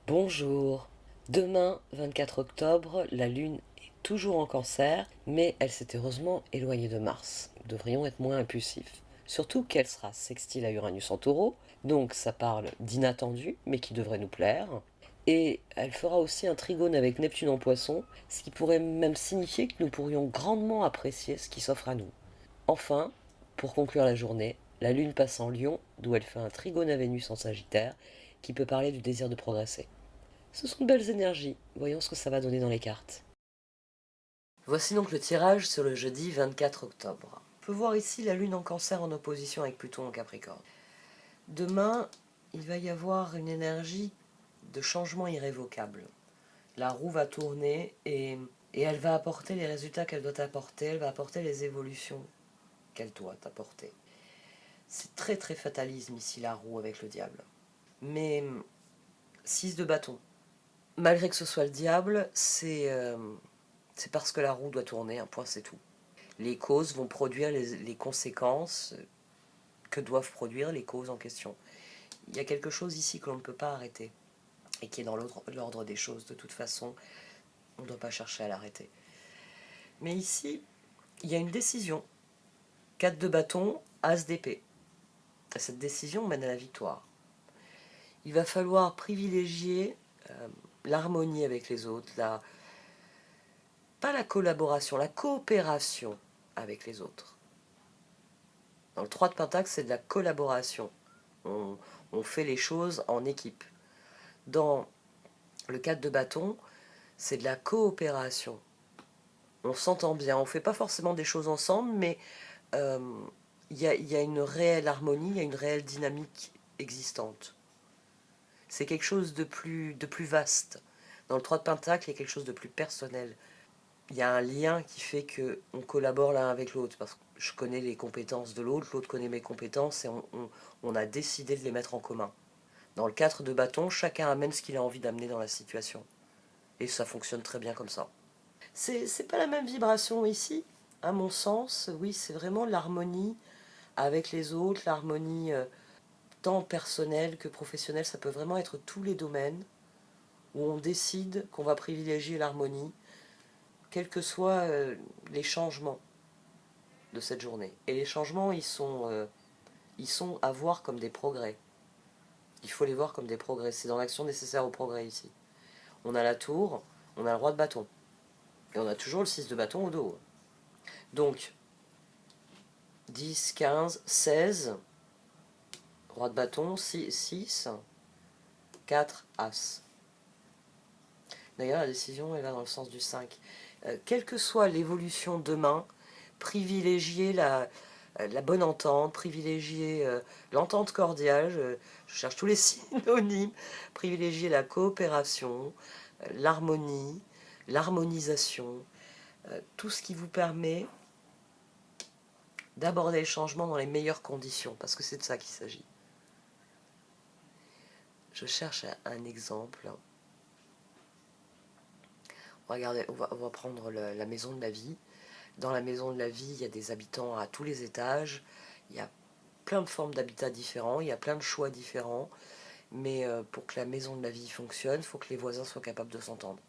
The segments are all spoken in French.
Bonjour. Demain, 24 octobre, la Lune est toujours en Cancer, mais elle s'est heureusement éloignée de Mars. Nous devrions être moins impulsifs. Surtout qu'elle sera sextile à Uranus en Taureau, donc ça parle d'inattendu, mais qui devrait nous plaire. Et elle fera aussi un trigone avec Neptune en Poisson, ce qui pourrait même signifier que nous pourrions grandement apprécier ce qui s'offre à nous. Enfin, pour conclure la journée, la Lune passe en Lion, d'où elle fait un trigone à Vénus en Sagittaire, qui peut parler du désir de progresser. Ce sont de belles énergies. Voyons ce que ça va donner dans les cartes. Voici donc le tirage sur le jeudi 24 octobre. On peut voir ici la Lune en Cancer en opposition avec Pluton en Capricorne. Demain, il va y avoir une énergie de changement irrévocable. La roue va tourner et elle va apporter les résultats qu'elle doit apporter, elle va apporter les évolutions qu'elle doit apporter. C'est très très fatalisme ici la roue avec le diable. Mais 6 de bâton. Malgré que ce soit le diable, c'est parce que la roue doit tourner, un point c'est tout. Les causes vont produire les conséquences que doivent produire les causes en question. Il y a quelque chose ici que l'on ne peut pas arrêter et qui est dans l'ordre des choses. De toute façon, on ne doit pas chercher à l'arrêter. Mais ici, il y a une décision. 4 de bâton, as d'épée. Cette décision mène à la victoire. Il va falloir privilégier l'harmonie avec les autres, pas la collaboration, la coopération avec les autres. Dans le 3 de Pentacle, c'est de la collaboration. On fait les choses en équipe. Dans le 4 de bâton, c'est de la coopération. On s'entend bien. On ne fait pas forcément des choses ensemble, mais il y a une réelle harmonie, il y a une réelle dynamique existante. C'est quelque chose de plus vaste. Dans le 3 de Pentacle, il y a quelque chose de plus personnel. Il y a un lien qui fait qu'on collabore l'un avec l'autre, parce que je connais les compétences de l'autre, l'autre connaît mes compétences, et on a décidé de les mettre en commun. Dans le 4 de bâton, chacun amène ce qu'il a envie d'amener dans la situation. Et ça fonctionne très bien comme ça. C'est pas la même vibration ici, à mon sens. Oui, c'est vraiment l'harmonie avec les autres, l'harmonie tant personnelle que professionnelle. Ça peut vraiment être tous les domaines où on décide qu'on va privilégier l'harmonie, quels que soient les changements de cette journée. Et les changements, ils sont à voir comme des progrès. Il faut les voir comme des progrès. C'est dans l'action nécessaire au progrès ici. On a la tour, on a le roi de bâton. Et on a toujours le 6 de bâton au dos. Donc, 10, 15, 16, roi de bâton, 6, 4, as. D'ailleurs, la décision, elle va dans le sens du 5. Quelle que soit l'évolution demain, privilégier la bonne entente, privilégier l'entente cordiale, je cherche tous les synonymes, privilégier la coopération, l'harmonie, l'harmonisation, tout ce qui vous permet d'aborder le changement dans les meilleures conditions, parce que c'est de ça qu'il s'agit. Je cherche un exemple. Regardez, on va prendre la maison de la vie. Dans la maison de la vie, il y a des habitants à tous les étages. Il y a plein de formes d'habitat différents, il y a plein de choix différents. Mais pour que la maison de la vie fonctionne, il faut que les voisins soient capables de s'entendre.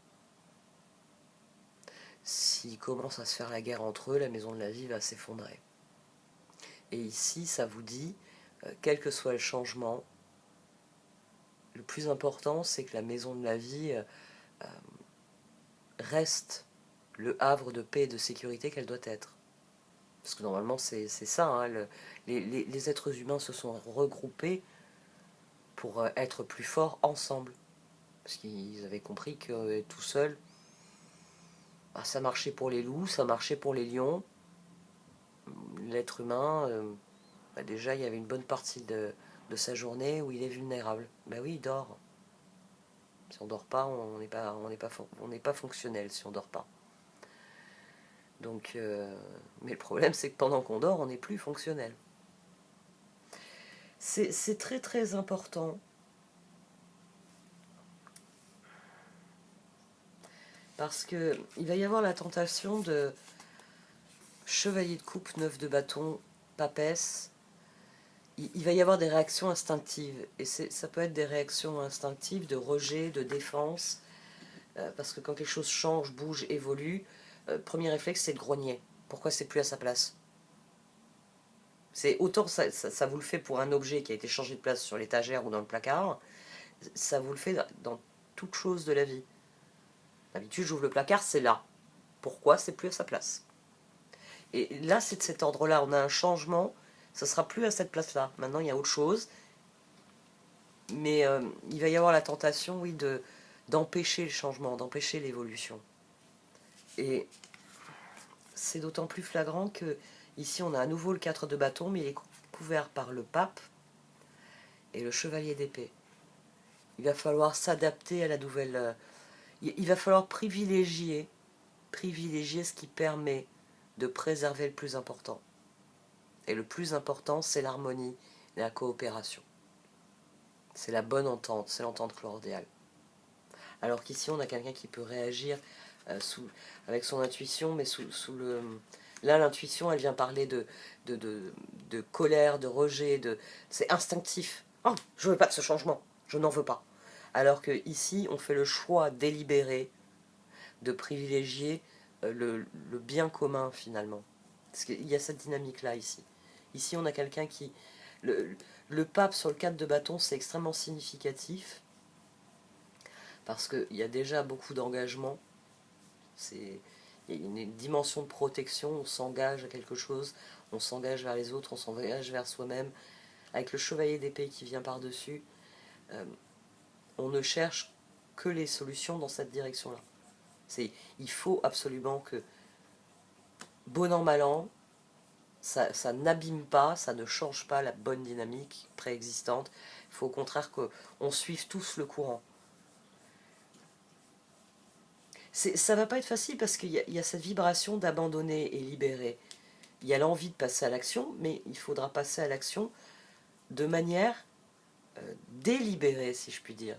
S'ils commencent à se faire la guerre entre eux, la maison de la vie va s'effondrer. Et ici, ça vous dit, quel que soit le changement, le plus important, c'est que la maison de la vie reste le havre de paix et de sécurité qu'elle doit être. Parce que normalement, c'est ça. Hein, les êtres humains se sont regroupés pour être plus forts ensemble. Parce qu'ils avaient compris que tout seul, bah, ça marchait pour les loups, ça marchait pour les lions. L'être humain, bah déjà, il y avait une bonne partie de sa journée où il est vulnérable. Ben oui, il dort. Si on dort pas, on n'est pas fonctionnel si on dort pas. Donc, mais le problème, c'est que pendant qu'on dort, on n'est plus fonctionnel. C'est très très important. Parce que il va y avoir la tentation de chevalier de coupe, 9 de bâton, papesse, il va y avoir des réactions instinctives. Et ça peut être des réactions instinctives de rejet, de défense, parce que quand quelque chose change, bouge, évolue, premier réflexe, c'est de grogner. Pourquoi c'est plus à sa place? C'est autant ça vous le fait pour un objet qui a été changé de place sur l'étagère ou dans le placard, ça vous le fait dans toute chose de la vie. D'habitude, j'ouvre le placard, c'est là. Pourquoi c'est plus à sa place? Et là, c'est de cet ordre-là. On a un changement, ça sera plus à cette place-là. Maintenant, il y a autre chose. Mais il va y avoir la tentation, oui, d'empêcher le changement, d'empêcher l'évolution. Et c'est d'autant plus flagrant que ici, on a à nouveau le 4 de bâton, mais il est couvert par le pape et le chevalier d'épée. Il va falloir s'adapter à la nouvelle... il va falloir privilégier ce qui permet de préserver le plus important. Et le plus important, c'est l'harmonie et la coopération. C'est la bonne entente, c'est l'entente cordiale. Alors qu'ici, on a quelqu'un qui peut réagir avec son intuition, mais sous le... Là, l'intuition, elle vient parler de colère, de rejet, c'est instinctif. Oh, je ne veux pas de ce changement, je n'en veux pas. Alors que ici, on fait le choix délibéré de privilégier le bien commun, finalement. Parce qu'il y a cette dynamique-là, ici. Ici, on a quelqu'un qui... Le pape sur le 4 de bâton, c'est extrêmement significatif, parce qu'il y a déjà beaucoup d'engagement. Il y a une dimension de protection, on s'engage à quelque chose, on s'engage vers les autres, on s'engage vers soi-même. Avec le chevalier d'épée qui vient par-dessus, on ne cherche que les solutions dans cette direction-là. Il faut absolument que, bon an, mal an, ça n'abîme pas, ça ne change pas la bonne dynamique préexistante. Il faut au contraire qu'on suive tous le courant. Ça va pas être facile parce qu'il y a cette vibration d'abandonner et libérer. Il y a l'envie de passer à l'action, mais il faudra passer à l'action de manière délibérée, si je puis dire,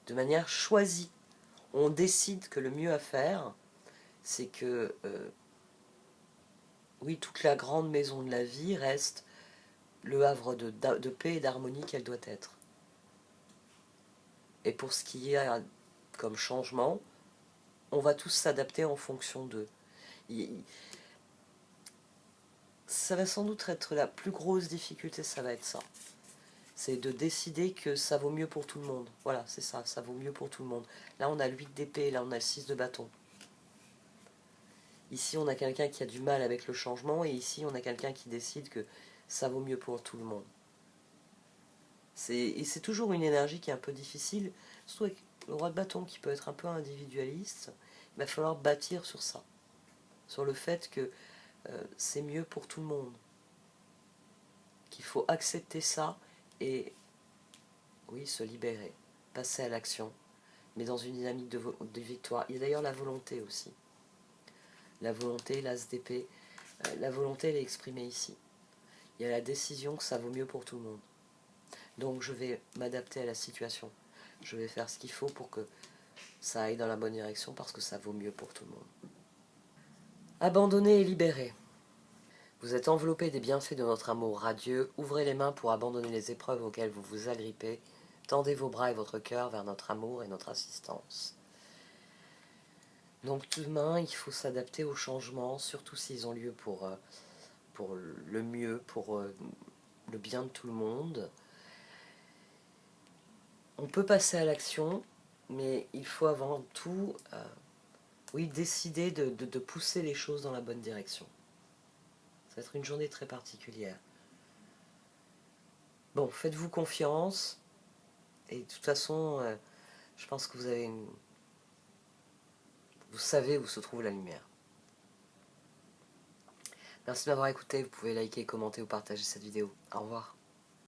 de manière choisie. On décide que le mieux à faire, c'est que, oui, toute la grande maison de la vie reste le havre de paix et d'harmonie qu'elle doit être. Et pour ce qui y a comme changement, on va tous s'adapter en fonction d'eux. Ça va sans doute être la plus grosse difficulté, ça va être ça. C'est de décider que ça vaut mieux pour tout le monde. Voilà, c'est ça, ça vaut mieux pour tout le monde. Là, on a le 8 d'épée, là, on a le 6 de bâton. Ici, on a quelqu'un qui a du mal avec le changement, et ici, on a quelqu'un qui décide que ça vaut mieux pour tout le monde. Et c'est toujours une énergie qui est un peu difficile, surtout avec le roi de bâton qui peut être un peu individualiste. Il va falloir bâtir sur ça, sur le fait que c'est mieux pour tout le monde, qu'il faut accepter ça et, oui, se libérer, passer à l'action, mais dans une dynamique de victoire. Il y a d'ailleurs la volonté aussi. La volonté, l'as d'épée, la volonté, elle est exprimée ici. Il y a la décision que ça vaut mieux pour tout le monde. Donc je vais m'adapter à la situation. Je vais faire ce qu'il faut pour que ça aille dans la bonne direction parce que ça vaut mieux pour tout le monde. Abandonner et libérer. Vous êtes enveloppé des bienfaits de notre amour radieux. Ouvrez les mains pour abandonner les épreuves auxquelles vous vous agrippez. Tendez vos bras et votre cœur vers notre amour et notre assistance. Donc demain, il faut s'adapter aux changements, surtout s'ils ont lieu pour le mieux, pour le bien de tout le monde. On peut passer à l'action, mais il faut avant tout, oui, décider de pousser les choses dans la bonne direction. Ça va être une journée très particulière. Bon, faites-vous confiance, et de toute façon, je pense que vous savez où se trouve la lumière. Merci de m'avoir écouté, vous pouvez liker, commenter ou partager cette vidéo. Au revoir.